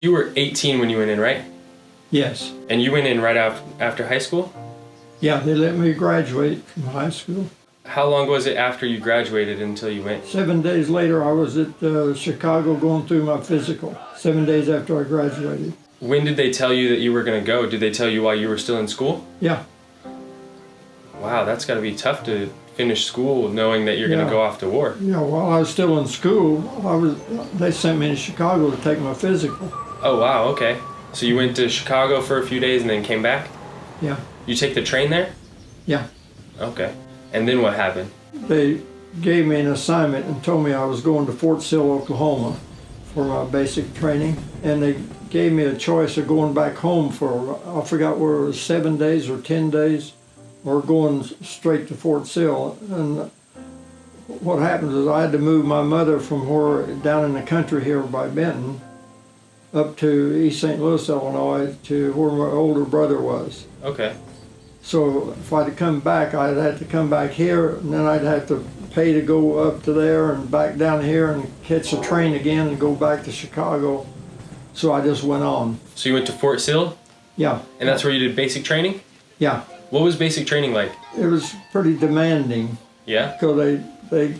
You were 18 when you went in, right? Yes. And you went in right after high school? Yeah, they let me graduate from high school. How long was it after you graduated until you went? 7 days later, I was at Chicago going through my physical. 7 days after I graduated. When did they tell you that you were going to go? Did they tell you while you were still in school? Yeah. Wow, that's got to be tough to finish school knowing that you're going to go off to war. Yeah, while I was still in school, they sent me to Chicago to take my physical. Oh, wow, okay. So you went to Chicago for a few days and then came back? Yeah. You take the train there? Yeah. Okay. And then what happened? They gave me an assignment and told me I was going to Fort Sill, Oklahoma for my basic training. And they gave me a choice of going back home for, I forgot where it was, 7 days or 10 days, or going straight to Fort Sill. And what happened is I had to move my mother from down in the country here by Benton up to East St. Louis, Illinois, to where my older brother was. Okay. So if I'd come back, I'd have to come back here, and then I'd have to pay to go up to there and back down here and catch a train again and go back to Chicago. So I just went on. So you went to Fort Sill? Yeah. And that's where you did basic training? Yeah. What was basic training like? It was pretty demanding. Yeah? Because they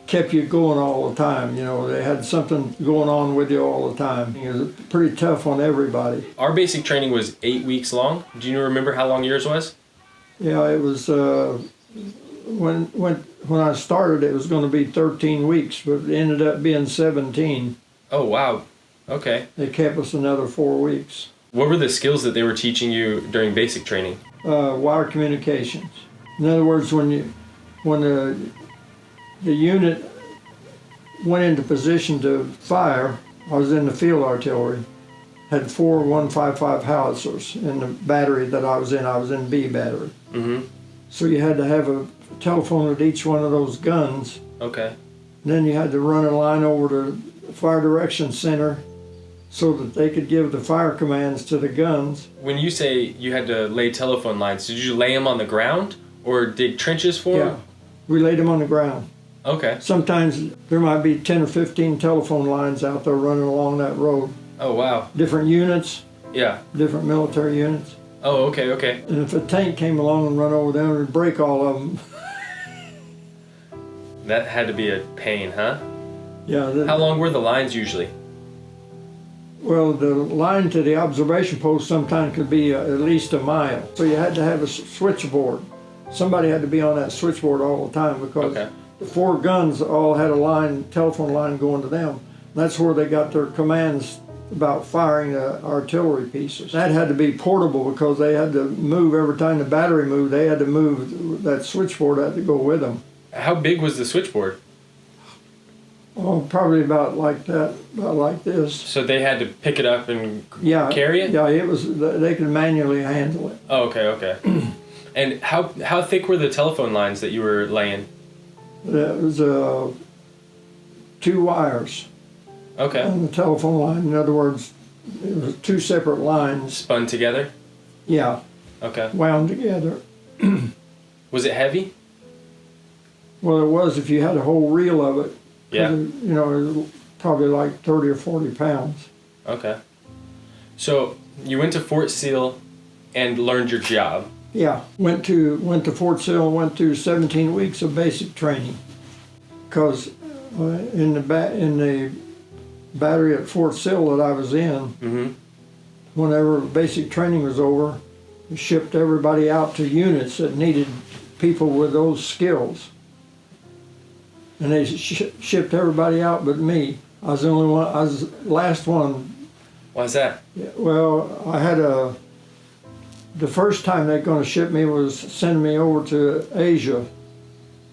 kept you going all the time. You know, they had something going on with you all the time. It was pretty tough on everybody. Our basic training was 8 weeks long. Do you remember how long yours was? Yeah, it was, when I started, it was going to be 13 weeks, but it ended up being 17. Oh, wow. Okay. They kept us another 4 weeks. What were the skills that they were teaching you during basic training? Wire communications. In other words, when the unit went into position to fire, I was in the field artillery, had 4 155 howitzers in the battery that I was in. I was in B battery. Mm-hmm. So you had to have a telephone with each one of those guns. Okay. Then you had to run a line over to the Fire Direction Center so that they could give the fire commands to the guns. When you say you had to lay telephone lines, did you lay them on the ground or dig trenches for them? Yeah, we laid them on the ground. Okay. Sometimes there might be 10 or 15 telephone lines out there running along that road. Oh, wow. Different units, Yeah. different military units. Oh, okay, okay. And if a tank came along and run over them, it'd break all of them. That had to be a pain, huh? Yeah. How long were the lines usually? Well, the line to the observation post sometimes could be at least a mile. So you had to have a switchboard. Somebody had to be on that switchboard all the time because the 4 guns all had a telephone line going to them. That's where they got their commands about firing the artillery pieces. That had to be portable because they had to move every time the battery moved. They had to move, that switchboard had to go with them. How big was the switchboard? Oh, probably about like that, about like this. So they had to pick it up and carry it? Yeah, it was. They could manually handle it. Oh, okay, okay. And how thick were the telephone lines that you were laying? It was 2 wires. Okay. On the telephone line. In other words, it was 2 separate lines. Spun together? Yeah. Okay. Wound together. Was it heavy? Well, it was if you had a whole reel of it. Yeah. You know, it was probably like 30 or 40 pounds. Okay. So you went to Fort Sill and learned your job. Yeah. Went to Fort Sill and went through 17 weeks of basic training. Because in the battery at Fort Sill that I was in, whenever basic training was over, we shipped everybody out to units that needed people with those skills. And they shipped everybody out but me. I was the only one, I was the last one. Why's that? Well, I had the first time they're going to ship me was sending me over to Asia.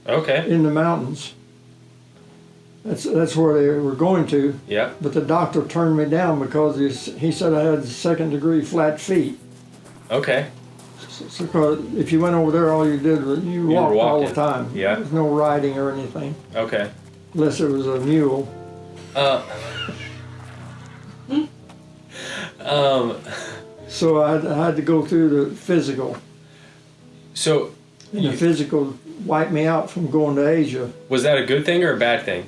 Okay. In the mountains. That's where they were going to. Yeah. But the doctor turned me down because he said I had 2nd-degree flat feet. Okay. So if you went over there, all you did was you walked all the time. Yeah. There was no riding or anything. Okay. Unless it was a mule. So I had to go through the physical. So. And the physical wiped me out from going to Asia. Was that a good thing or a bad thing?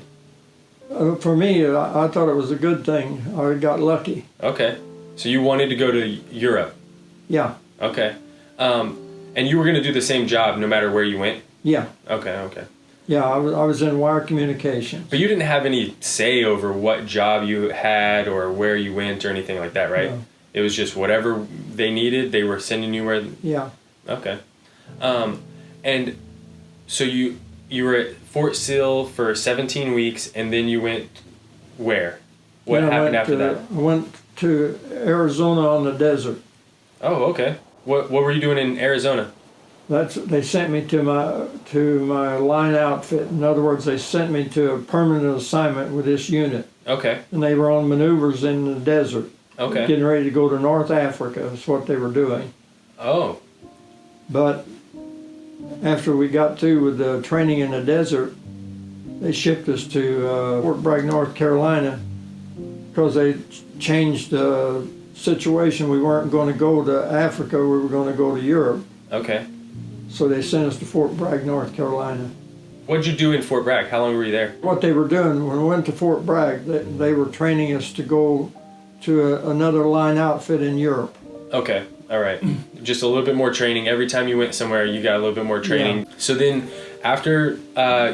For me, I thought it was a good thing. I got lucky. Okay. So you wanted to go to Europe. Yeah, Okay. And you were going to do the same job no matter where you went? yeah, Okay. yeah. I was in wire communications. But you didn't have any say over what job you had or where you went or anything like that, right? No. It was just whatever they needed, they were sending you where... Yeah, Okay. And so you were at Fort Sill for 17 weeks, and then you went where? What Then happened after that? I went to Arizona on the desert. Oh, okay. What were you doing in Arizona? They sent me to my line outfit. In other words, they sent me to a permanent assignment with this unit, Okay. and they were on maneuvers in the desert, Okay. getting ready to go to North Africa. Is what they were doing. Oh. But after we got through with the training in the desert, they shipped us to Fort Bragg, North Carolina, because they changed the situation. We weren't going to go to Africa, we were going to go to Europe. Okay. So they sent us to Fort Bragg, North Carolina. What'd you do in Fort Bragg? How long were you there? What they were doing, when we went to Fort Bragg, they were training us to go to another line outfit in Europe. Okay. All right. Just a little bit more training. Every time you went somewhere, you got a little bit more training. Yeah. So then after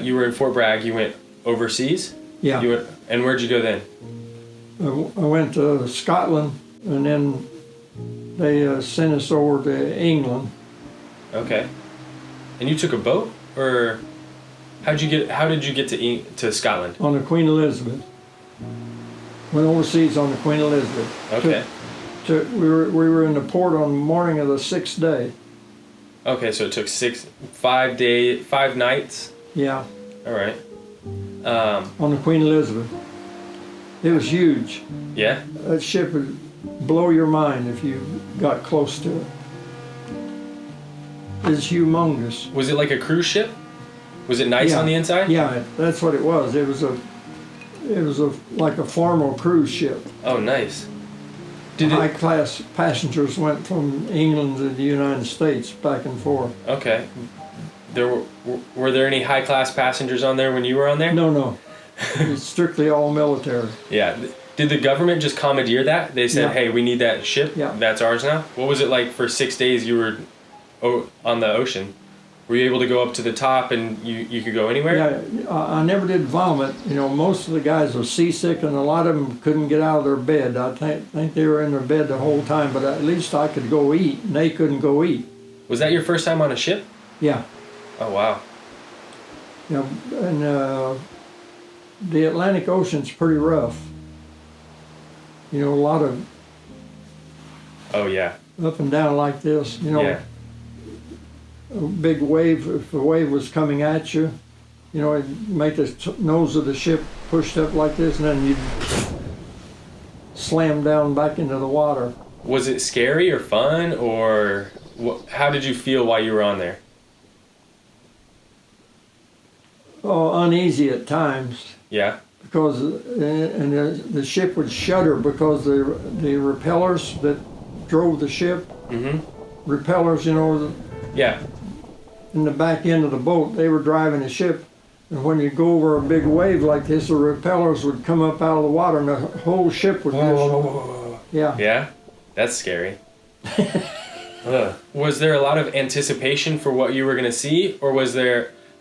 you were in Fort Bragg, you went overseas? Yeah. And where'd you go then? I went to Scotland, and then they sent us over to England. Okay. And you took a boat, or how did you get to Scotland? On the Queen Elizabeth. Went overseas on the Queen Elizabeth. Okay. We were in the port on the morning of the 6th day. Okay, so it took 5 nights. Yeah. All right. On the Queen Elizabeth. It was huge. Yeah. That ship would blow your mind if you got close to it. It's humongous. Was it like a cruise ship? Was it nice Yeah. on the inside? Yeah, that's what it was. It was like a formal cruise ship. Oh, nice. High class passengers went from England to the United States back and forth. Okay. Were there any high class passengers on there when you were on there? No. It's strictly all military. Yeah. Did the government just commandeer that? They said, Yeah. "Hey, we need that ship. Yeah. That's ours now." What was it like for 6 days you were on the ocean? Were you able to go up to the top and you could go anywhere? Yeah, I never did vomit. You know, most of the guys were seasick, and a lot of them couldn't get out of their bed. I think they were in their bed the whole time, but at least I could go eat, and they couldn't go eat. Was that your first time on a ship? Yeah. Oh, wow. You know, and the Atlantic Ocean's pretty rough. You know, a lot of Oh, yeah. up and down like this. You know, Yeah. a big wave, if a wave was coming at you, you know, it'd make the nose of the ship pushed up like this, and then you'd slam down back into the water. Was it scary or fun, or how did you feel while you were on there? Oh, uneasy at times, Yeah. because the ship would shudder because the repellers that drove the ship, Mm-hmm. repellers, you know, Yeah. in the back end of the boat, they were driving the ship. And when you go over a big wave like this, the repellers would come up out of the water, and the whole ship would just, yeah. Yeah? That's scary. Was there a lot of anticipation for what you were going to see, or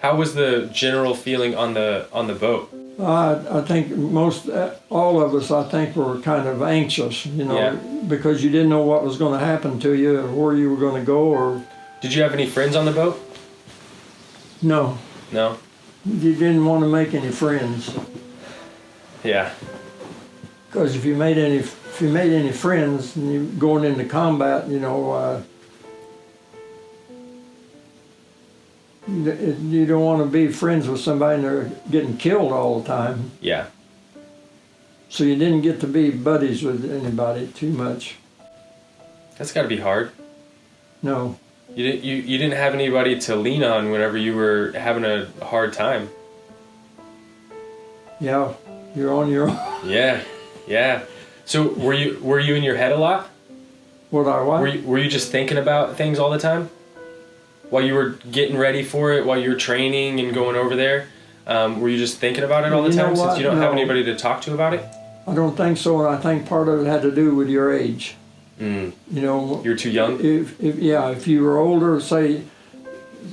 how was the general feeling on the boat? I think all of us, I think, were kind of anxious, you know, Yeah. because you didn't know what was going to happen to you, or where you were going to go, or Did you have any friends on the boat? no. No? You didn't want to make any friends, Yeah. because if you made any friends and you going into combat, you know, you don't want to be friends with somebody and they're getting killed all the time. Yeah. So you didn't get to be buddies with anybody too much. That's got to be hard. No. You didn't have anybody to lean on whenever you were having a hard time. Yeah, you're on your own. Yeah. So were you in your head a lot? What I what? Were you just thinking about things all the time? While you were getting ready for it, while you were training and going over there? Were you just thinking about it all the You know time since what? you don't have No. anybody to talk to about it? I don't think so, and I think part of it had to do with your age. Mm. You know, You're too young? If you were older, say,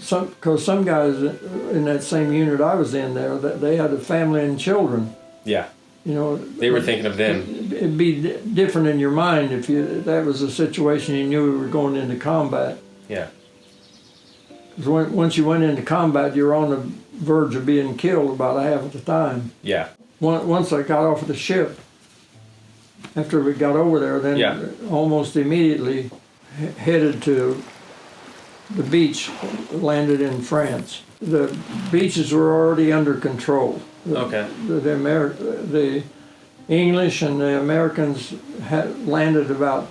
because some guys in that same unit I was in there, they had a family and children. Yeah. You know, They were thinking of them. It'd be different in your mind if that was a situation you knew you were going into combat. Yeah. Because once you went into combat, you're on the verge of being killed about half of the time. Yeah. Once I got off of the ship, after we got over there, then almost immediately headed to the beach, landed in France. The beaches were already under control. Okay. The English and the Americans had landed about,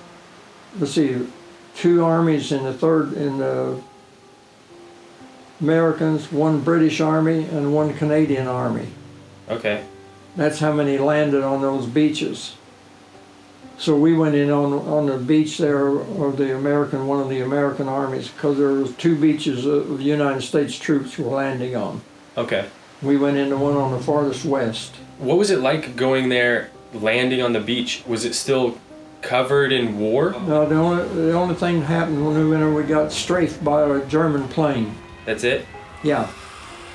let's see, 2 armies in the Americans, 1 British army, and 1 Canadian army. Okay. That's how many landed on those beaches. So we went in on the beach there of one of the American armies, because there was 2 beaches of United States troops were landing on. Okay. We went into one on the farthest west. What was it like going there, landing on the beach? Was it still covered in war? No, the only thing that happened when we went there, we got strafed by a German plane. That's it? Yeah,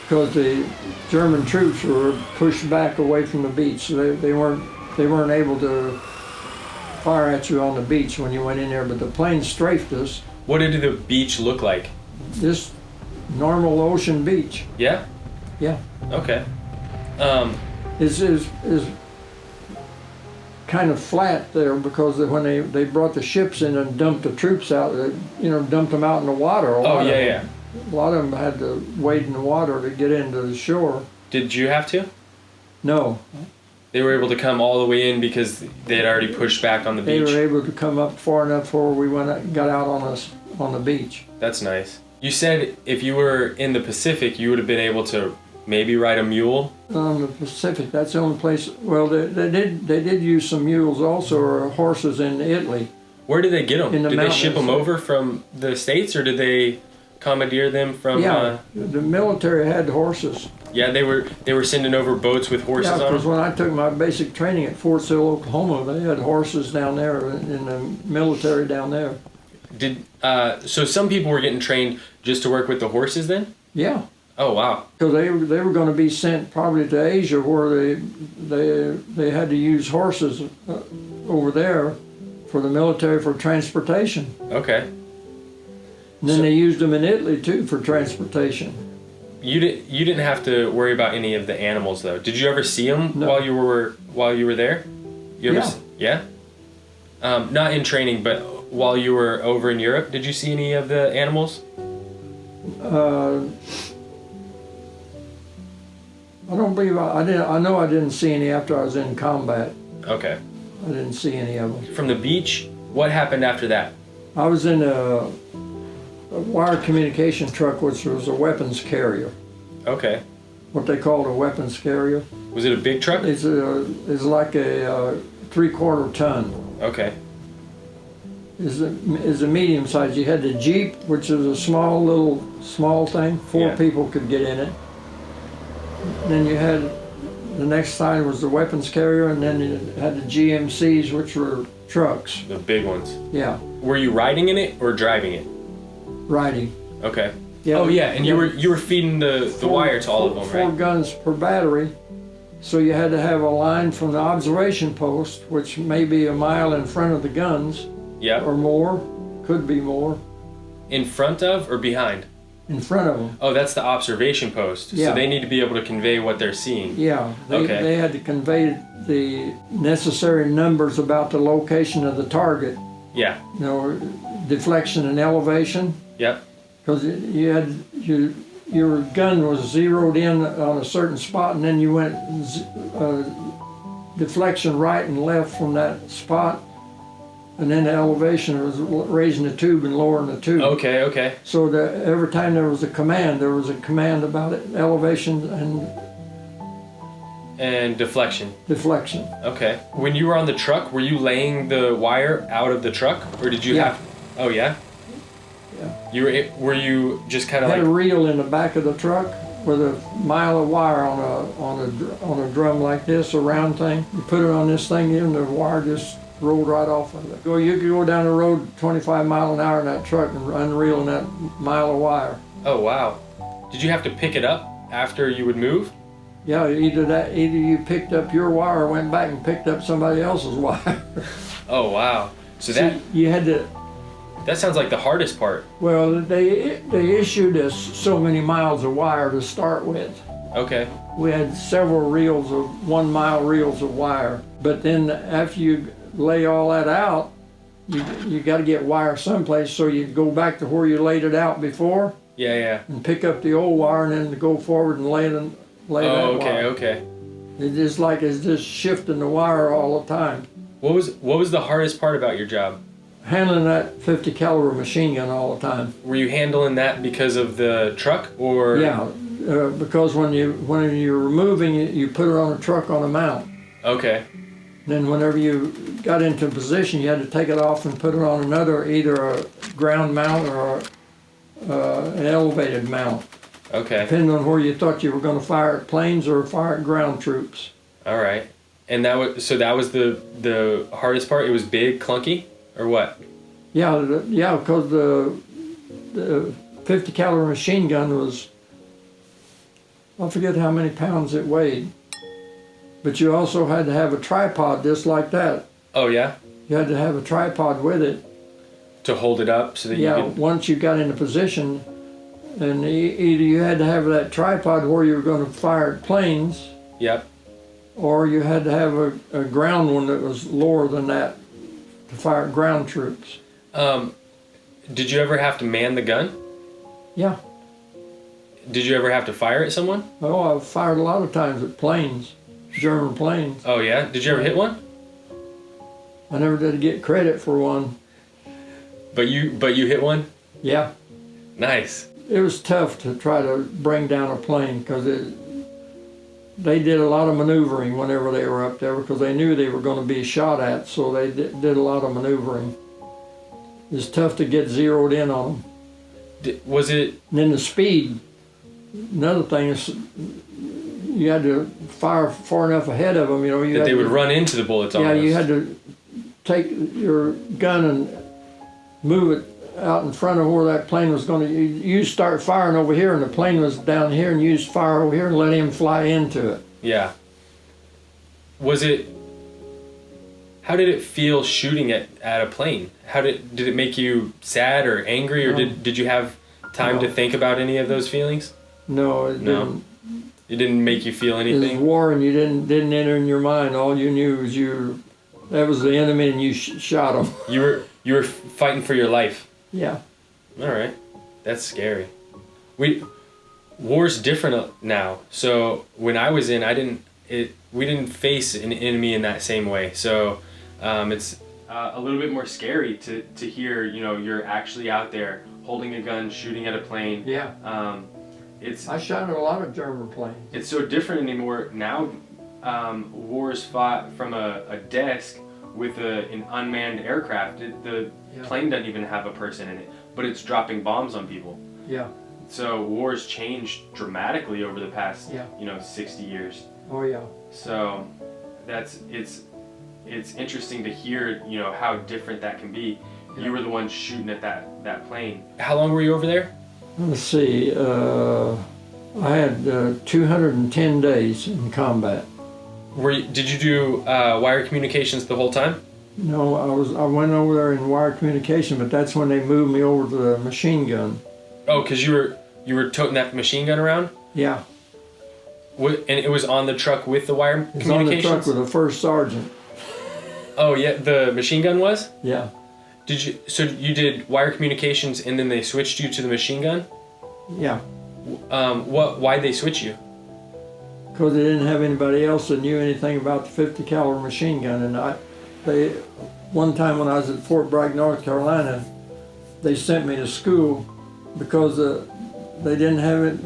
because the German troops were pushed back away from the beach. They weren't able to fire at you on the beach when you went in there, but the plane strafed us. What did the beach look like? This normal ocean beach. Yeah? Yeah. Okay. Is kind of flat there because when they brought the ships in and dumped the troops out, dumped them out in the water. A lot of them had to wade in the water to get into the shore. Did you have to? No. They were able to come all the way in because they had already pushed back on the beach? They were able to come up far enough before we got out on the beach. That's nice. You said if you were in the Pacific, you would have been able to maybe ride a mule? On the Pacific, that's the only place. Well, they did use some mules also, or horses in Italy. Where did they get them? Did they ship them over from the States, or did they commandeer them from? Yeah, the military had horses. Yeah, they were sending over boats with horses on them? Yeah, because when I took my basic training at Fort Sill, Oklahoma, they had horses down there in the military down there. So some people were getting trained just to work with the horses then? Yeah. Oh wow! Because they were going to be sent probably to Asia, where they had to use horses over there for the military for transportation. Okay. And then they used them in Italy too for transportation. You didn't have to worry about any of the animals though. Did you ever see them No. while you were there? Yeah. Not in training, but while you were over in Europe, did you see any of the animals? I don't believe I did. I know I didn't see any after I was in combat. Okay. I didn't see any of them. From the beach, what happened after that? I was in a wire communication truck, which was a weapons carrier. Okay. What they called a weapons carrier. Was it a big truck? It's like a 3/4 ton. Okay. Is a medium size. You had the Jeep, which is a small thing. 4 people could get in it. Then you had the next side was the weapons carrier, and then you had the GMCs, which were trucks. The big ones. Yeah. Were you riding in it or driving it? Riding. Okay. Yeah, oh yeah, and you were feeding the wire to all of them, right? 4 guns per battery. So you had to have a line from the observation post, which may be a mile in front of the guns. Yeah. Or more, could be more. In front of or behind? In front of them. Oh, that's the observation post. Yeah. So they need to be able to convey what they're seeing. Yeah. They had to convey the necessary numbers about the location of the target. Yeah. You know, deflection and elevation. Yep. Because your gun was zeroed in on a certain spot, and then you went deflection right and left from that spot. And then the elevation was raising the tube and lowering the tube. Okay. So every time there was a command about it, elevation and deflection. Deflection. Okay. When you were on the truck, were you laying the wire out of the truck, or did you have? Oh yeah. Yeah. Were you just kind of had like a reel in the back of the truck, with a mile of wire on a drum like this, a round thing. You put it on this thing, and the wire just rolled right off of it. You could go down the road 25 miles an hour in that truck and unreel in that mile of wire. Oh wow! Did you have to pick it up after you would move? Yeah, either you picked up your wire or went back and picked up somebody else's wire. Oh wow! So that you had to. That sounds like the hardest part. Well, they issued us so many miles of wire to start with. Okay. We had several reels of 1 mile reels of wire, but then after you lay all that out, you got to get wire someplace, so you go back to where you laid it out before. Yeah. And pick up the old wire and then go forward and lay that wire. Okay. It's just shifting the wire all the time. What was the hardest part about your job? Handling that 50 caliber machine gun all the time. Were you handling that because of the truck, or? Yeah, because when you're removing it, you put it on a truck on a mount. Okay. Then whenever you got into position, you had to take it off and put it on another, either a ground mount or an elevated mount. Okay. Depending on where you thought you were going to fire at planes or fire at ground troops. All right. And that was the hardest part. It was big, clunky, or what? Yeah, because the 50 caliber machine gun was, I forget how many pounds it weighed. But you also had to have a tripod just like that. Oh yeah? You had to have a tripod with it. To hold it up so that you could... once you got into position, and either you had to have that tripod where you were going to fire at planes. Yep. Or you had to have a ground one that was lower than that to fire at ground troops. Did you ever have to man the gun? Yeah. Did you ever have to fire at someone? Oh, I've fired a lot of times at planes, German planes. Oh yeah? Did you ever hit one? I never did get credit for one. But you hit one? Yeah. Nice. It was tough to try to bring down a plane because they did a lot of maneuvering whenever they were up there because they knew they were going to be shot at, so they did a lot of maneuvering. It's tough to get zeroed in on them. Was it? And then the speed. Another thing is you had to fire far enough ahead of them. That they would run into the bullets. Yeah, almost. you had to take your gun and move it out in front of where that plane was going to. You start firing over here, and the plane was down here, and you fire over here and let him fly into it. Yeah. Was it? How did it feel shooting at a plane? Did it make you sad or angry, or did you have time to think about any of those feelings? No, it didn't. It didn't make you feel anything? It was war, and you didn't enter in your mind. All you knew was that was the enemy, and you shot them. You were fighting for your life. Yeah. All right, that's scary. War's different now. So when I was in, we didn't face an enemy in that same way. So it's a little bit more scary to hear. You're actually out there holding a gun, shooting at a plane. Yeah. I shot at a lot of German planes. It's so different anymore now. War's fought from a desk with an unmanned aircraft. The plane doesn't even have a person in it, but it's dropping bombs on people. Yeah. So war's changed dramatically over the past 60 years. Oh yeah. So it's interesting to hear how different that can be. Yeah. You were the one shooting at that plane. How long were you over there? Let's see. I had 210 days in combat. Did you do wire communications the whole time? No, I went over there in wire communication, but that's when they moved me over to the machine gun. Oh, because you were toting that machine gun around? Yeah. And it was on the truck with the wire communications? It was on the truck with the first sergeant. Oh yeah, the machine gun was? Yeah. So you did wire communications and then they switched you to the machine gun? Yeah. Why'd they switch you? Because they didn't have anybody else that knew anything about the 50 caliber machine gun, and one time when I was at Fort Bragg, North Carolina, they sent me to school because they didn't have it.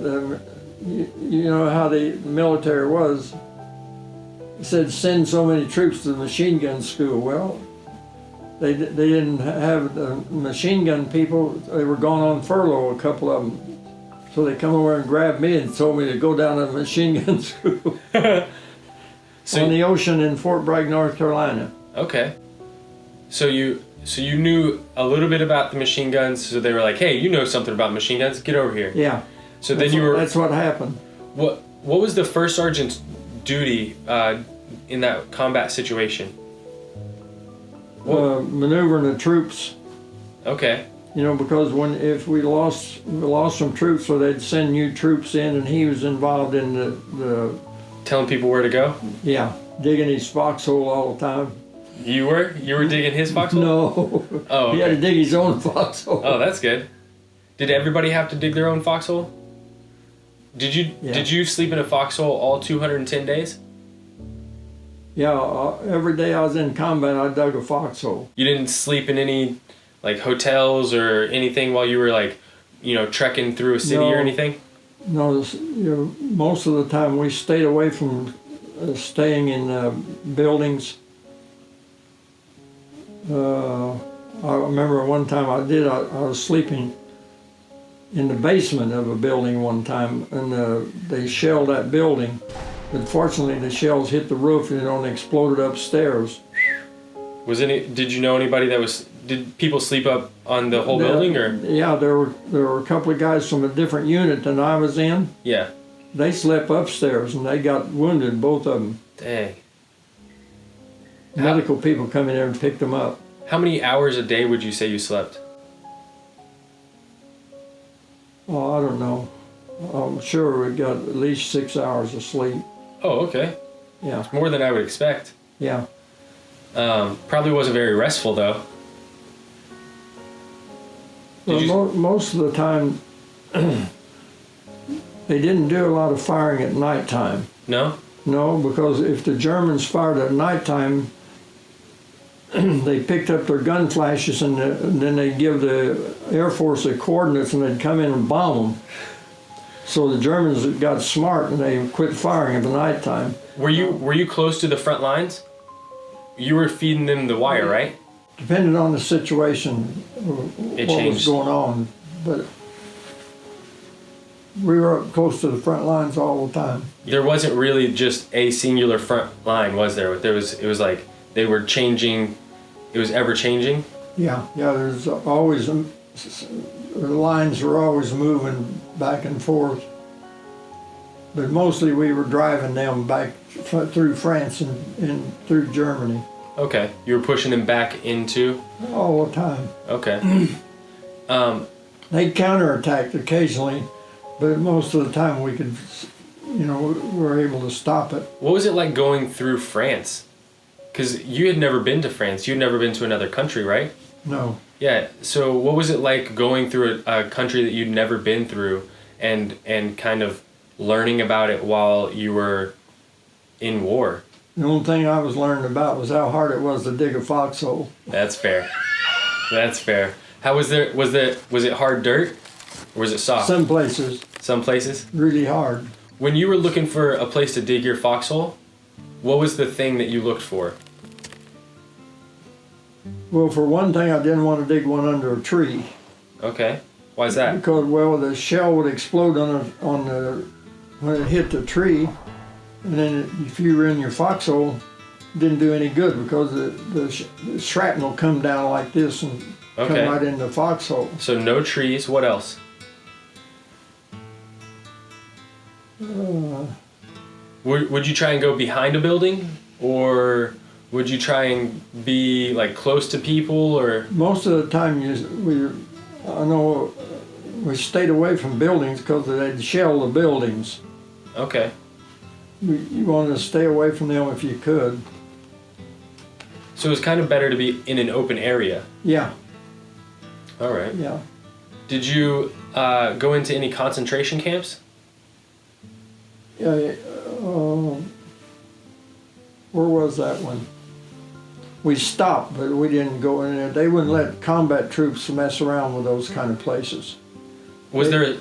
You know how the military was. It said send so many troops to the machine gun school. Well, they didn't have the machine gun people. They were gone on furlough, a couple of them. So they come over and grabbed me and told me to go down to machine gun school So on the ocean in Fort Bragg, North Carolina. okay. So you knew a little bit about the machine guns. So they were like, "Hey, you know something about machine guns? Get over here." Yeah. So then you were. That's what happened. What was the first sergeant's duty in that combat situation? Maneuvering the troops. Okay. You know, because if we lost some troops, so they'd send new troops in, and he was involved in the Telling people where to go. digging his foxhole all the time. You were digging his foxhole. No. Oh. Okay. He had to dig his own foxhole. Oh, that's good. Did everybody have to dig their own foxhole? Did you sleep in a foxhole all 210 days? Yeah, every day I was in combat, I dug a foxhole. You didn't sleep in any like hotels or anything while you were like, trekking through a city or anything? No, most of the time we stayed away from staying in buildings. I remember one time I was sleeping in the basement of a building one time, and they shelled that building. But fortunately, the shells hit the roof and it only exploded upstairs. Did you know anybody did people sleep up on the whole building or? Yeah, there were a couple of guys from a different unit than I was in. Yeah. They slept upstairs and they got wounded, both of them. Dang. Medical people come in there and picked them up. How many hours a day would you say you slept? Oh, I don't know. I'm sure we got at least 6 hours of sleep. Oh, okay. Yeah. It's more than I would expect. Yeah. Probably wasn't very restful though. Most of the time, they didn't do a lot of firing at nighttime. No? No, because if the Germans fired at nighttime, they picked up their gun flashes and then they'd give the Air Force the coordinates and they'd come in and bomb them. So the Germans got smart and they quit firing at the nighttime. Were you close to the front lines? You were feeding them the wire, right? Depending on the situation, It what changed. was going on, but we were up close to the front lines all the time. There wasn't really just a singular front line, was there? It was like they were changing. It was ever changing. Yeah. There's always the lines were always moving back and forth, but mostly we were driving them back through France and through Germany. Okay, you were pushing them back into. All the time. Okay. They counterattacked occasionally, but most of the time we could, we were able to stop it. What was it like going through France? Because you had never been to France. You'd never been to another country, right? No. Yeah. So what was it like going through a country that you'd never been through, and kind of learning about it while you were in war? The only thing I was learning about was how hard it was to dig a foxhole. That's fair. That's fair. How was there? Was it hard dirt, or was it soft? Some places Some places. really hard. When you were looking for a place to dig your foxhole, what was the thing that you looked for? Well, for one thing, I didn't want to dig one under a tree Okay. Why is that? because, well, the shell would explode when it hit the tree, and then if you were in your foxhole, it didn't do any good because the shrapnel come down like this and come Okay. right in the foxhole. So no trees. What else? Would you try and go behind a building, or would you try and be like close to people, or? Most of the time, we stayed away from buildings because they'd shell the buildings. Okay. You wanted to stay away from them if you could. So it was kind of better to be in an open area. Yeah, All right. yeah. Did you go into any concentration camps? Where was that one? We stopped, but we didn't go in there. They wouldn't let combat troops mess around with those kind of places. Was there a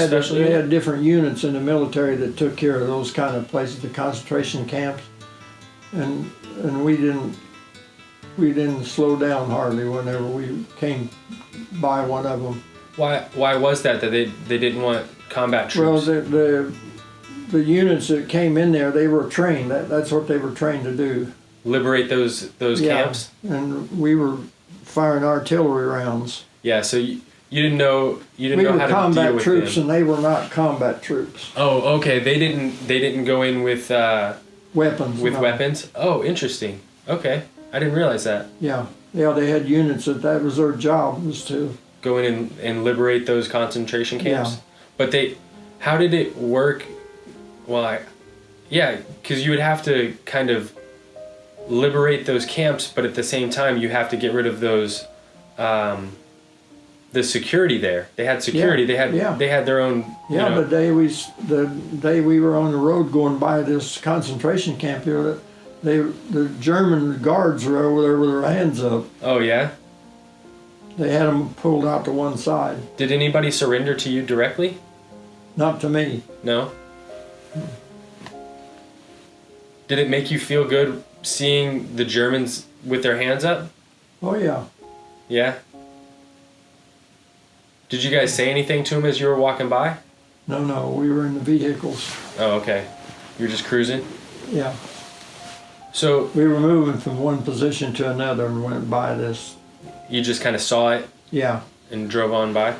special They unit? had different units in the military that took care of those kind of places, the concentration camps, and we didn't slow down hardly whenever we came by one of them. Why was that they didn't want combat Well, troops? the units that came in there, they were trained. That's what they were trained to do. Liberate those camps? And we were firing artillery rounds. Yeah, so you didn't know We how were to deal combat with troops, them. and they were not combat troops. Oh, okay. They didn't go in with Weapons. no. weapons. Oh, interesting. Okay, I didn't realize that. Yeah, they had units that was their job, was to. Go in and liberate those concentration camps. Yeah. But how did it work? Well, because you would have to kind of liberate those camps, but at the same time you have to get rid of those, the security there. They had security. Yeah, They had their own. Yeah, you know, the day we were on the road going by this concentration camp here, the German guards were over there with their hands up. Oh yeah. They had them pulled out to one side. Did anybody surrender to you directly? Not to me. No. Did it make you feel good seeing the Germans with their hands up? Oh yeah. Yeah. Did you guys say anything to them as you were walking by? No, we were in the vehicles. Oh, okay. You were just cruising? Yeah. So We were moving from one position to another and went by this. you just kind of saw it Yeah. and drove on by?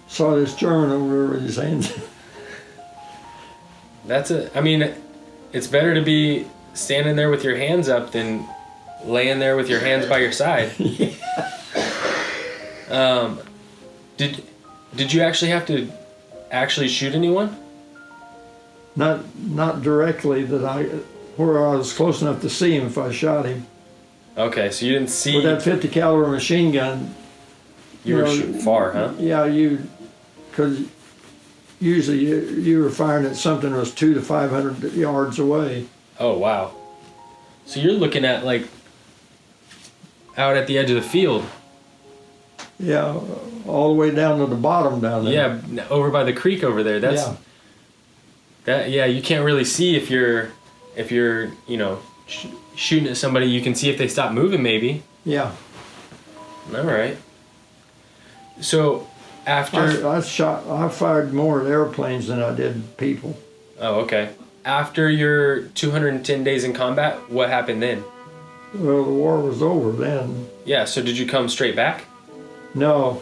Saw this German over there with his hands. I mean, it's better to be standing there with your hands up than laying there with your hands by your side. Did you actually have to shoot anyone? Not directly where I was close enough to see him if I shot him. Okay, so you didn't see. With that 50 caliber machine gun. You were shooting far, huh? Yeah, because usually you were firing at something that was 200 to 500 yards away. Oh wow! So you're looking at like out at the edge of the field. Yeah, all the way down to the bottom down there. Yeah, over by the creek over there. Yeah, you can't really see if you're shooting at somebody. You can see if they stop moving, maybe. Yeah. All right. So after I fired more at airplanes than I did people. Oh, okay. After your 210 days in combat, what happened then? Well, the war was over then. Yeah. So did you come straight back? No,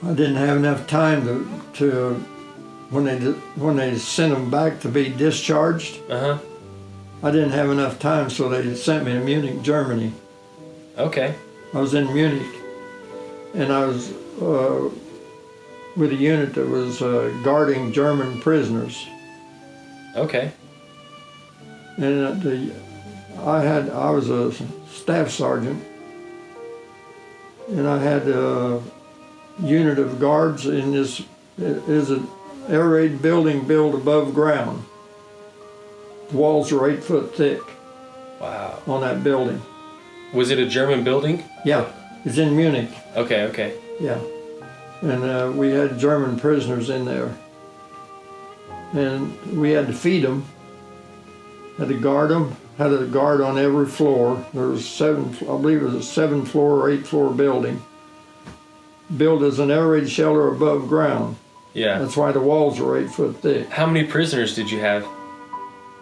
I didn't have enough time to when they sent them back to be discharged. Uh huh. I didn't have enough time, so they sent me to Munich, Germany. Okay. I was in Munich, and I was with a unit that was guarding German prisoners. Okay. And I was a staff sergeant, and I had a unit of guards in this. It is an air raid building built above ground. The walls are 8 foot thick. Wow. On that building. Was it a German building? Yeah, it's in Munich. Okay. Yeah, and we had German prisoners in there, and we had to feed them. Had to guard them. Had a guard on every floor. There was I believe it was a 7-floor or 8-floor building, built as an air raid shelter above ground. Yeah. That's why the walls were 8 foot thick. How many prisoners did you have?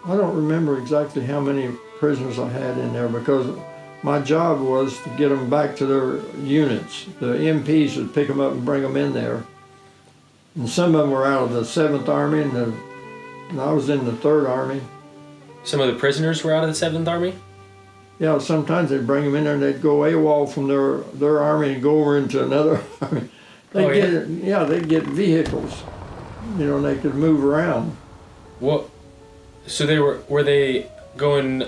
I don't remember exactly how many prisoners I had in there because my job was to get them back to their units. The MPs would pick them up and bring them in there. And some of them were out of the 7th Army, and I was in the 3rd Army. Some of the prisoners were out of the 7th Army? Yeah, sometimes they'd bring them in there and they'd go AWOL from their army and go over into another army. They'd get vehicles, and they could move around. Well, so were they going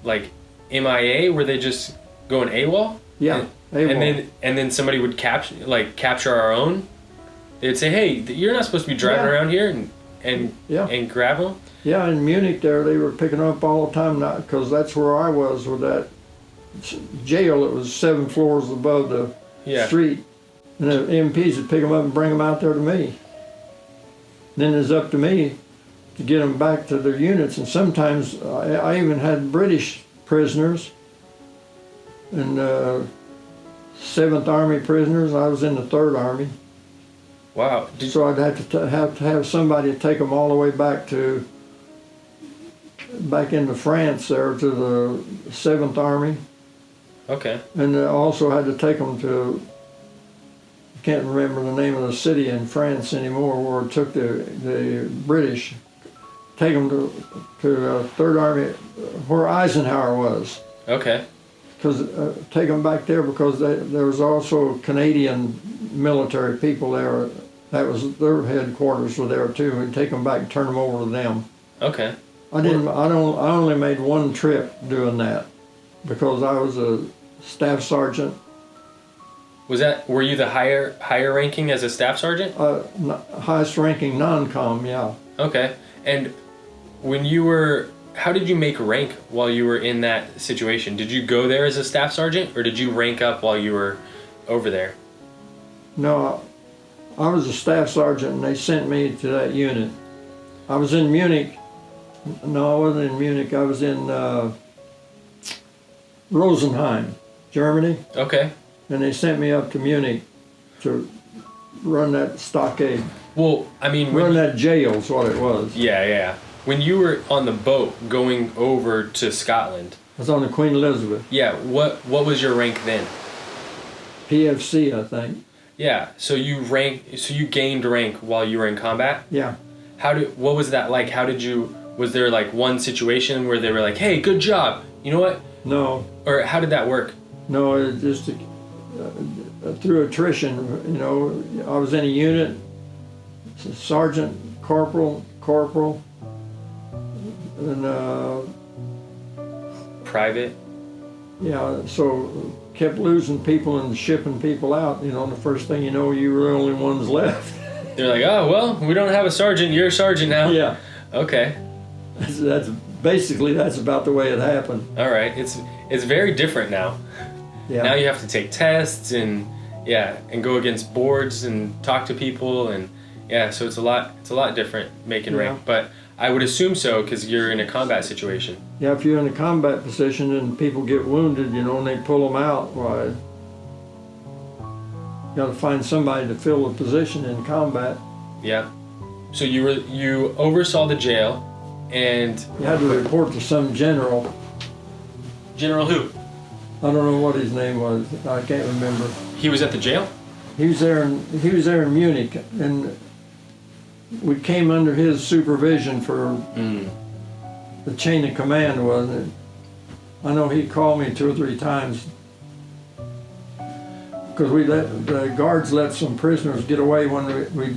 like MIA? Were they just going AWOL? Yeah, AWOL. And then somebody would capture our own. They'd say, "Hey, you're not supposed to be driving around here," and grab them. Yeah, in Munich there, they were picking up all the time, because that's where I was with that jail. It was 7 floors above the street. And the MPs would pick them up and bring them out there to me. Then it's up to me to get them back to their units. And sometimes I even had British prisoners. And 7th Army prisoners. I was in the 3rd Army. Wow. So I'd have to have somebody take them all the way back into France there to the 7th Army. Okay. And I also had to take them to, I can't remember the name of the city in France anymore, where it took the British, take them to 3rd Army, where Eisenhower was. Okay. Because take them back there because there was also Canadian military people there. That was their headquarters were there too. We'd take them back and turn them over to them. Okay. I only made one trip doing that because I was a staff sergeant. Were you the higher ranking as a staff sergeant? Highest ranking non-com, yeah. Okay. And how did you make rank while you were in that situation? Did you go there as a staff sergeant, or did you rank up while you were over there? No, I was a staff sergeant and they sent me to that unit. I was in Munich. No, I wasn't in Munich. I was in Rosenheim, Germany. Okay. And they sent me up to Munich to run that stockade. Well, I mean... Run that jail is what it was. Yeah. When you were on the boat going over to Scotland... I was on the Queen Elizabeth. Yeah, what was your rank then? PFC, I think. Yeah, so you gained rank while you were in combat? Yeah. What was that like? Was there like one situation where they were like, hey, good job, you know what? No. Or how did that work? No, it just through attrition, you know, I was in a unit, sergeant, corporal, and private? Yeah, so kept losing people and shipping people out, you know, and the first thing you know, you were the only ones left. They're like, oh, well, we don't have a sergeant, you're a sergeant now. Yeah. Okay. That's about the way it happened. All right, it's very different now. Yeah. Now you have to take tests and go against boards and talk to people and so it's a lot different making rank. But I would assume so because you're in a combat situation. Yeah, if you're in a combat position and people get wounded, you know, and they pull them out, why, you got to find somebody to fill the position in combat. Yeah. So you oversaw the jail, and you had to report to some general. General who? I don't know what his name was. I can't remember. He was at the jail? He was there in Munich, and we came under his supervision for the chain of command, wasn't it? I know he called me 2 or 3 times because the guards let some prisoners get away when we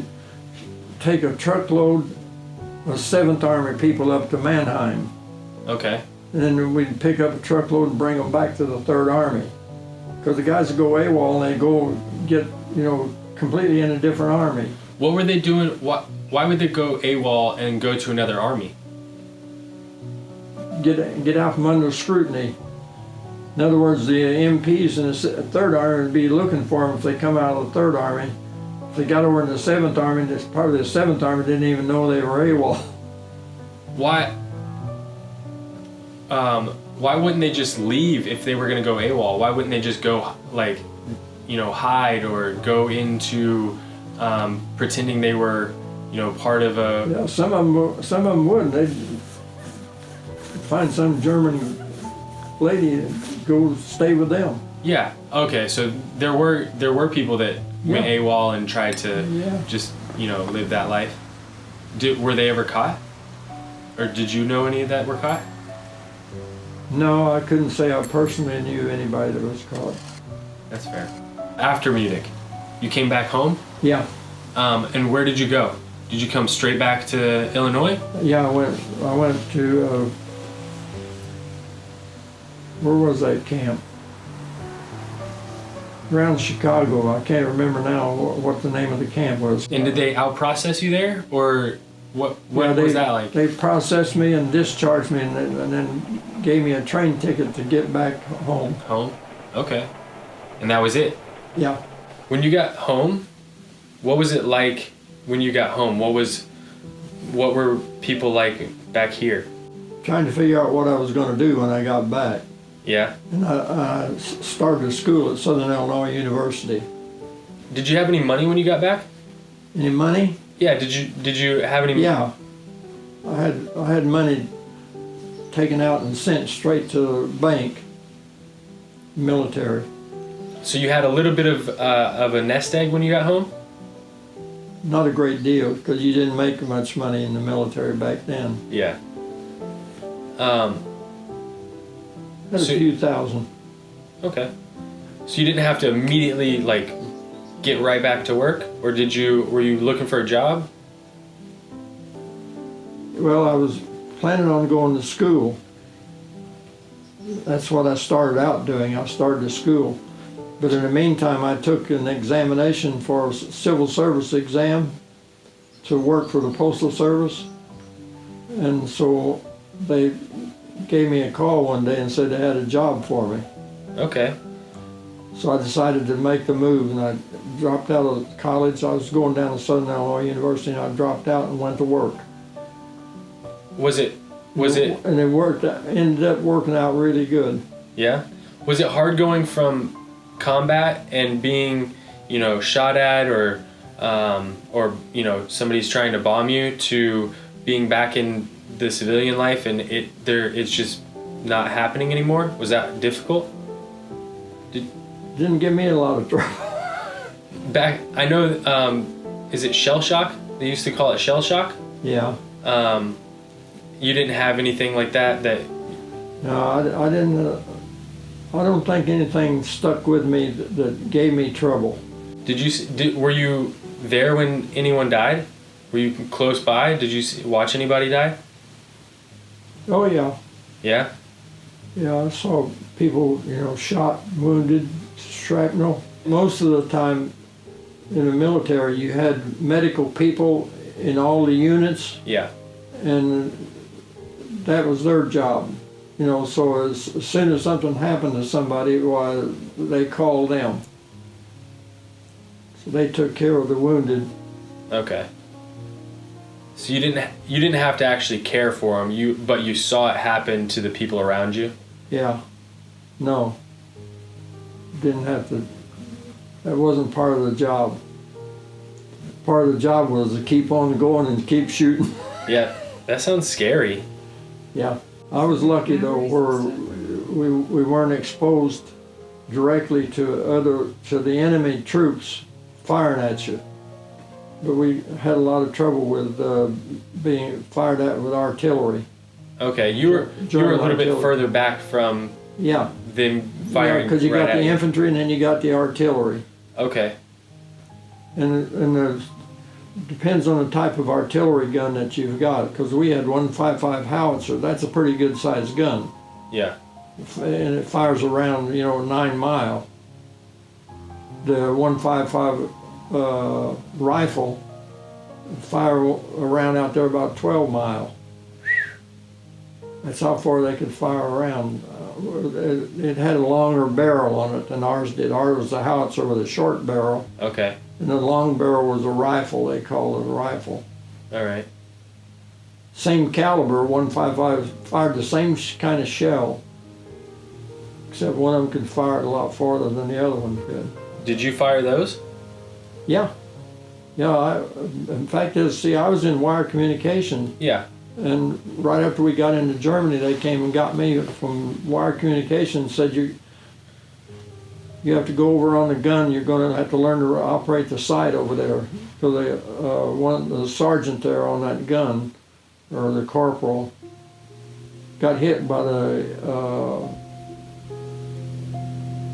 take a truckload of 7th Army people up to Mannheim. Okay. And then we'd pick up a truckload and bring them back to the 3rd Army. Because the guys that go AWOL, and they go get, you know, completely in a different army. What were they doing? Why would they go AWOL and go to another army? Get out from under scrutiny. In other words, the MPs in the 3rd Army would be looking for them if they come out of the 3rd Army. If they got over in the 7th Army, part of the 7th Army didn't even know they were AWOL. Why wouldn't they just leave if they were going to go AWOL? Why wouldn't they just go, like, you know, hide or go into pretending they were, you know, part of a... Yeah, some of them wouldn't. They'd find some German lady and go stay with them. Yeah. Okay. So there were people that went AWOL and tried to just, you know, live that life. Were they ever caught? Or did you know any that were caught? No, I couldn't say I personally knew anybody that was caught. That's fair. After Munich, you came back home? Yeah. And where did you go? Did you come straight back to Illinois? Yeah, I went to, where was that camp? Around Chicago. I can't remember now what the name of the camp was. And did they out-process you there? Or what was that like? They processed me and discharged me and then gave me a train ticket to get back home. Home? Okay. And that was it? Yeah. When you got home, what was it like when you got home? What were people like back here? Trying to figure out what I was going to do when I got back. Yeah. And I started school at Southern Illinois University. Did you have any money when you got back? Any money? Yeah. Did you have any? Yeah. I had money taken out and sent straight to the bank, military. So you had a little bit of a nest egg when you got home? Not a great deal, because you didn't make much money in the military back then. Yeah. Had a few thousand. Okay. So you didn't have to immediately like get right back to work, or were you looking for a job? Well, I was planning on going to school. That's what I started out doing. I started school. But in the meantime, I took an examination for a civil service exam to work for the Postal Service. And so they gave me a call one day and said they had a job for me. Okay. So I decided to make the move, and I dropped out of college. I was going down to Southern Illinois University, and I dropped out and went to work. Was it? And it ended up working out really good. Yeah. Was it hard going from combat and being, shot at or somebody's trying to bomb you to being back in the civilian life and it's just not happening anymore? Was that difficult? Didn't give me a lot of trouble. I know, is it shell shock? They used to call it shell shock? Yeah. You didn't have anything like that? No, I didn't. I don't think anything stuck with me that gave me trouble. Were you there when anyone died? Were you close by? Did you watch anybody die? Oh yeah. Yeah? Yeah, I saw people, shot, wounded, shrapnel. Most of the time in the military, you had medical people in all the units. Yeah. And that was their job. So as soon as something happened to somebody, why, they called them. So they took care of the wounded. Okay. So you didn't have to actually care for them, but you saw it happen to the people around you? Yeah. No. Didn't have to. That wasn't part of the job. Part of the job was to keep on going and keep shooting. Yeah, that sounds scary. Yeah. I was lucky though, where we weren't exposed directly to the enemy troops firing at you. But we had a lot of trouble with being fired at with artillery. Okay, you were a little bit further back from them firing. Because you right got the at infantry and then you got the artillery. Okay. And depends on the type of artillery gun that you've got. Because we had 155 howitzer. That's a pretty good sized gun. Yeah. And it fires around 9 mile. The 155 rifle fire around out there about 12 mile. That's how far they could fire around. It had a longer barrel on it than ours did. Ours was a howitzer with a short barrel. Okay. And the long barrel was a rifle. They called it a rifle. All right. Same caliber, 155 fired the same kind of shell, except one of them could fire it a lot farther than the other one could. Did you fire those? Yeah. Yeah, in fact, I was in wire communication. Yeah. And right after we got into Germany, they came and got me from wire communication and said, you have to go over on the gun, you're going to have to learn to operate the sight over there. So the sergeant there on that gun, or the corporal, got hit by the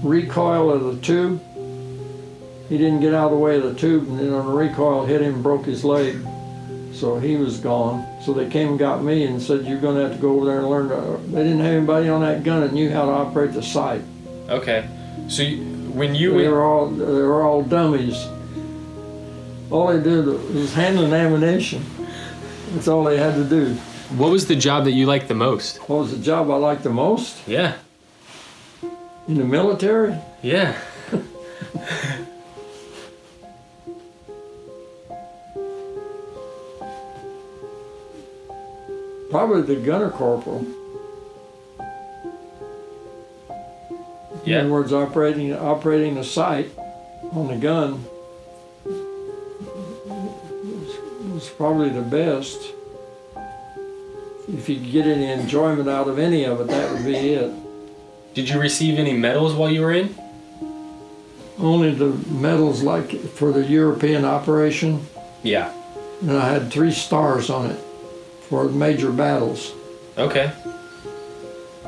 recoil of the tube. He didn't get out of the way of the tube, and then on the recoil hit him and broke his leg. So he was gone. So they came and got me and said, you're going to have to go over there and learn they didn't have anybody on that gun that knew how to operate the sight. Okay. So they were all dummies. All they did was handling ammunition. That's all they had to do. What was the job that you liked the most? What was the job I liked the most? Yeah. In the military? Yeah. Probably the gunner corporal. In other words, operating the sight on the gun was probably the best. If you could get any enjoyment out of any of it, that would be it. Did you receive any medals while you were in? Only the medals like for the European operation. Yeah. And I had 3 stars on it for major battles. Okay.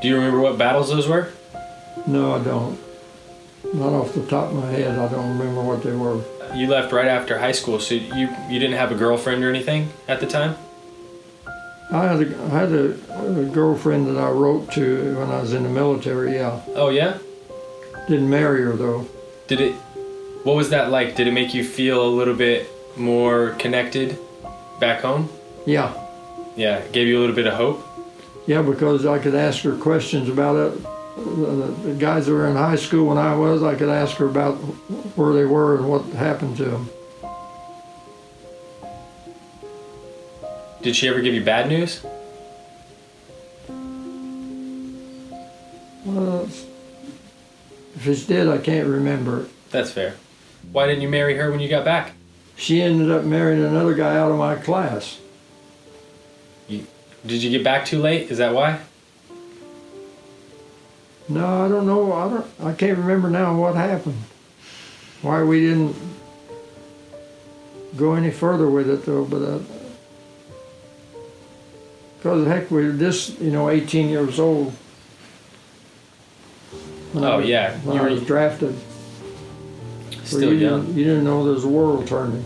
Do you remember what battles those were? No, I don't. Not off the top of my head, I don't remember what they were. You left right after high school, so you didn't have a girlfriend or anything at the time? I had a girlfriend that I wrote to when I was in the military, yeah. Oh, yeah? Didn't marry her, though. What was that like? Did it make you feel a little bit more connected back home? Yeah. Yeah, it gave you a little bit of hope? Yeah, because I could ask her questions about it. The guys that were in high school when I could ask her about where they were and what happened to them. Did she ever give you bad news? Well, if she did, I can't remember. That's fair. Why didn't you marry her when you got back? She ended up marrying another guy out of my class. Did you get back too late? Is that why? No, I don't know. I can't remember now what happened. Why we didn't go any further with it, though. But because heck, we were 18 years old. When I was drafted. Still young. You didn't know there's a world turning.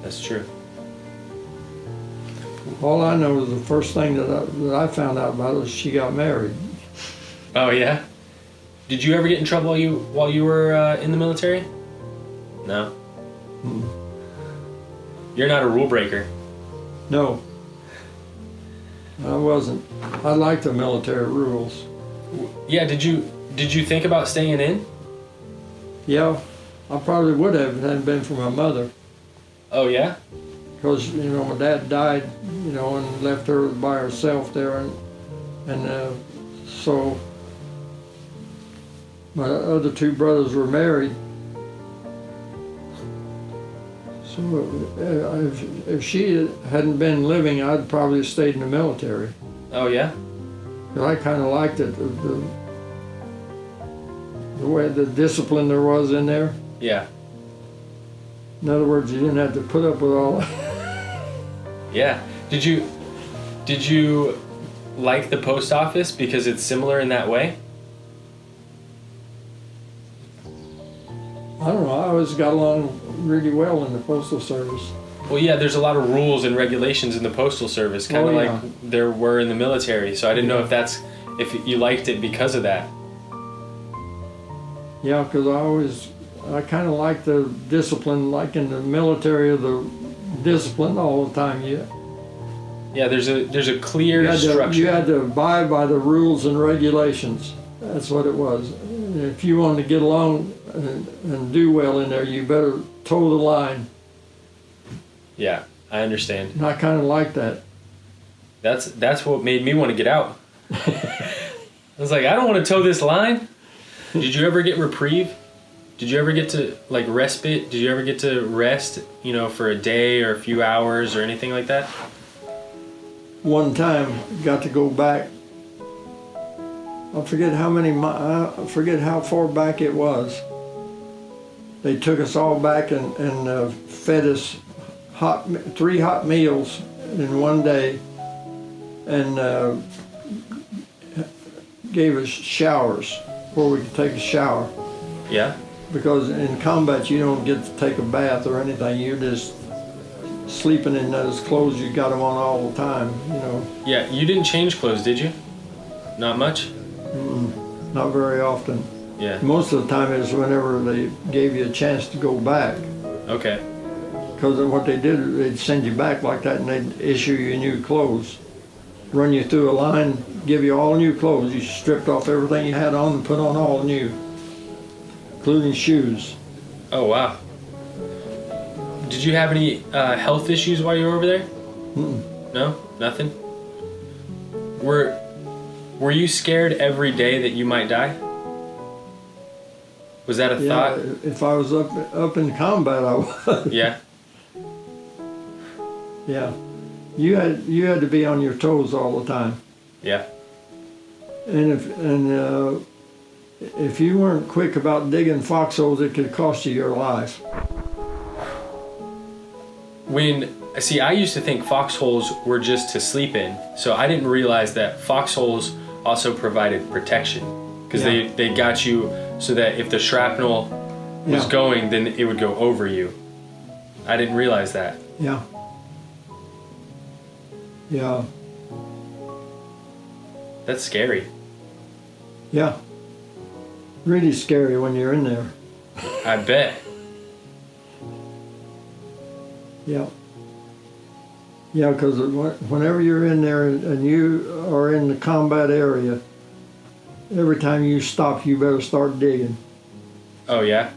That's true. All I know is the first thing that I found out about was she got married. Oh, yeah? Did you ever get in trouble while you were in the military? No? You're not a rule breaker. No. I wasn't. I liked the military rules. Yeah, did you think about staying in? Yeah, I probably would have if it hadn't been for my mother. Oh, yeah? Because, my dad died, and left her by herself there. And so my other 2 brothers were married. So if she hadn't been living, I'd probably have stayed in the military. Oh, yeah? But I kind of liked it, the way the discipline there was in there. Yeah. In other words, you didn't have to put up with all that. Yeah. Did you like the post office because it's similar in that way? I don't know, I always got along really well in the Postal Service. Well, yeah, there's a lot of rules and regulations in the Postal Service, kind of like there were in the military. So I didn't know if you liked it because of that. Yeah, because I kind of like the discipline, like in the military, the discipline all the time. Yeah, there's a clear structure. You had to abide by the rules and regulations. That's what it was. And if you wanted to get along and do well in there, you better toe the line. Yeah, I understand. And I kind of like that. That's what made me want to get out. I was like, I don't want to toe this line. Did you ever get reprieve? Did you ever get to respite? Did you ever get to rest, for a day or a few hours or anything like that? One time, got to go back. I forget how far back it was. They took us all back and fed us 3 hot meals in one day, and gave us showers where we could take a shower. Yeah. Because in combat you don't get to take a bath or anything. You're just sleeping in those clothes you got them on all the time. Yeah. You didn't change clothes, did you? Not much. Not very often. Yeah. Most of the time it was whenever they gave you a chance to go back. Okay. Because what they did, they'd send you back like that and they'd issue you new clothes. Run you through a line, give you all new clothes. You stripped off everything you had on and put on all new, including shoes. Oh, wow. Did you have any health issues while you were over there? Mm-mm. No? Nothing? Were you scared every day that you might die? Was that a thought? If I was up in combat, I was. Yeah. Yeah. You had to be on your toes all the time. Yeah. And if you weren't quick about digging foxholes, it could cost you your life. I used to think foxholes were just to sleep in, so I didn't realize that foxholes also provided protection, because they got you so that if the shrapnel was going, then it would go over you. I didn't realize that. Yeah. Yeah. That's scary. Yeah. Really scary when you're in there. I bet. Yeah. Yeah, because whenever you're in there and you are in the combat area, every time you stop, you better start digging. Oh, yeah?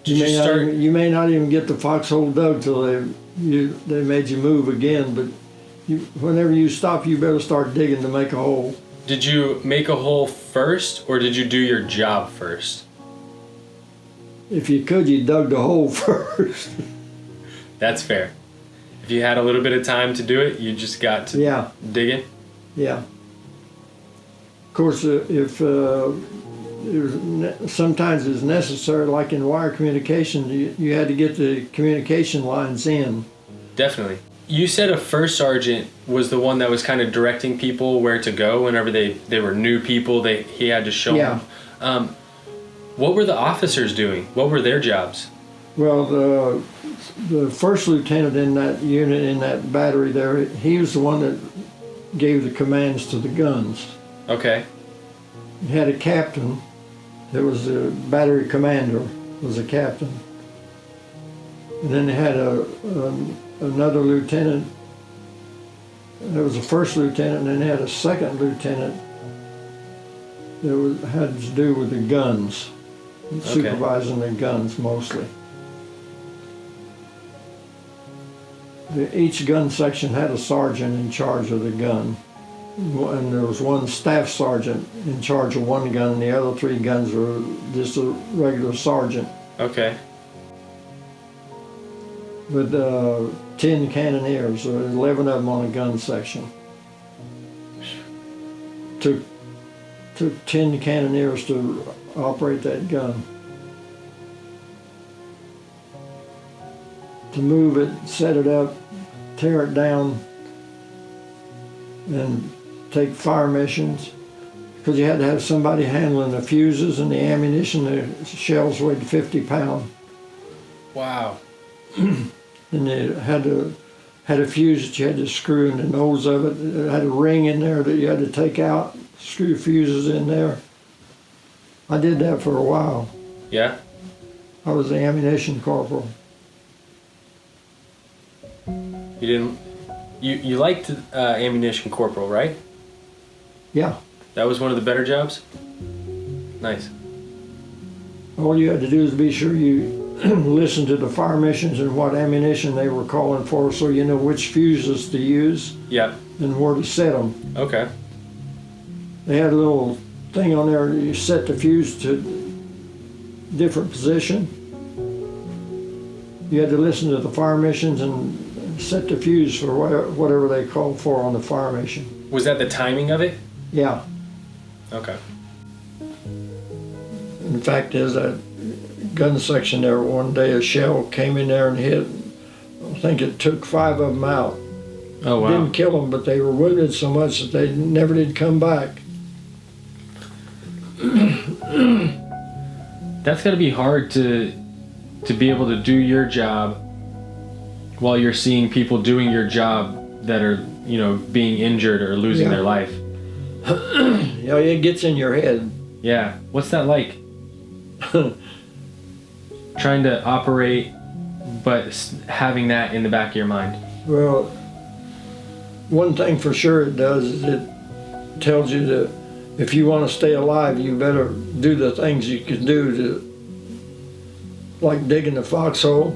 You may not even get the foxhole dug till they made you move again, but whenever you stop, you better start digging to make a hole. Did you make a hole first, or did you do your job first? If you could, you dug the hole first. That's fair. If you had a little bit of time to do it, you just got to dig it? Yeah. Of course, if sometimes it's necessary, like in wire communication, you had to get the communication lines in. Definitely. You said a first sergeant was the one that was kind of directing people where to go whenever they were new people. He had to show them. What were the officers doing? What were their jobs? Well, the first lieutenant in that unit, in that battery there, he was the one that gave the commands to the guns. Okay. You had a captain. There was a battery commander, was a captain. And then they had another lieutenant. There was a first lieutenant, and then they had a second lieutenant that had to do with the guns, supervising the guns mostly. Each gun section had a sergeant in charge of the gun. And there was one staff sergeant in charge of one gun, and the other 3 guns were just a regular sergeant. Okay. With 10 cannoneers, or 11 of them on a gun section. Took 10 cannoneers to operate that gun. To move it, set it up, tear it down, and take fire missions, because you had to have somebody handling the fuses and the ammunition. The shells weighed 50 pounds. Wow. And you had a fuse that you had to screw in the nose of it. It had a ring in there that you had to take out, screw fuses in there. I did that for a while. Yeah? I was the ammunition corporal. You liked ammunition corporal, right? Yeah. That was one of the better jobs? Nice. All you had to do is be sure you listen to the fire missions and what ammunition they were calling for, so you know which fuses to use. Yeah. And where to set them. Okay. They had a little thing on there, you set the fuse to different position. You had to listen to the fire missions and set the fuse for whatever they called for on the fire mission. Was that the timing of it? Yeah. Okay. In fact, there's that gun section there. One day a shell came in there and hit. I think it took 5 of them out. Oh, wow. Didn't kill them, but they were wounded so much that they never did come back. That's got to be hard to be able to do your job while you're seeing people doing your job that are, being injured or losing their life. Yeah, it gets in your head. Yeah. What's that like? Trying to operate, but having that in the back of your mind. Well, one thing for sure it does is it tells you that if you want to stay alive, you better do the things you can do like digging the foxhole.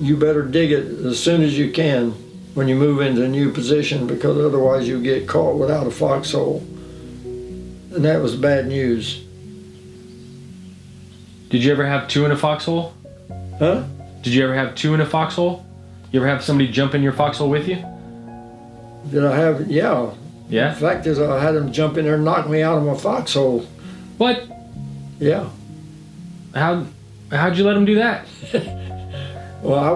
You better dig it as soon as you can, when you move into a new position, because otherwise you get caught without a foxhole. And that was bad news. Did you ever have two in a foxhole? Huh? Did you ever have two in a foxhole? You ever have somebody jump in your foxhole with you? Did I have? Yeah. Yeah? The fact is, I had them jump in there and knock me out of my foxhole. What? Yeah. How'd you let them do that? Well, I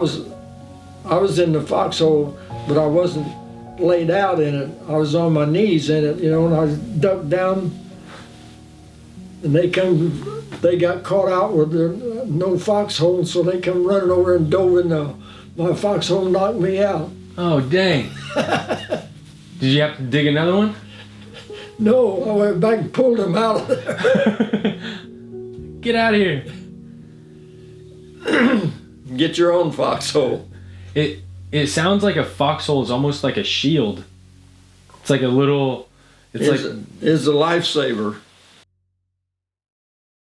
was in the foxhole, but I wasn't laid out in it. I was on my knees in it, and I ducked down, and they got caught out with no foxhole, so they come running over and dove in my foxhole and knocked me out. Oh, dang. Did you have to dig another one? No, I went back and pulled them out of there. Get out of here. Get your own foxhole. It sounds like a foxhole is almost like a shield. It's like a little. It's It's a lifesaver.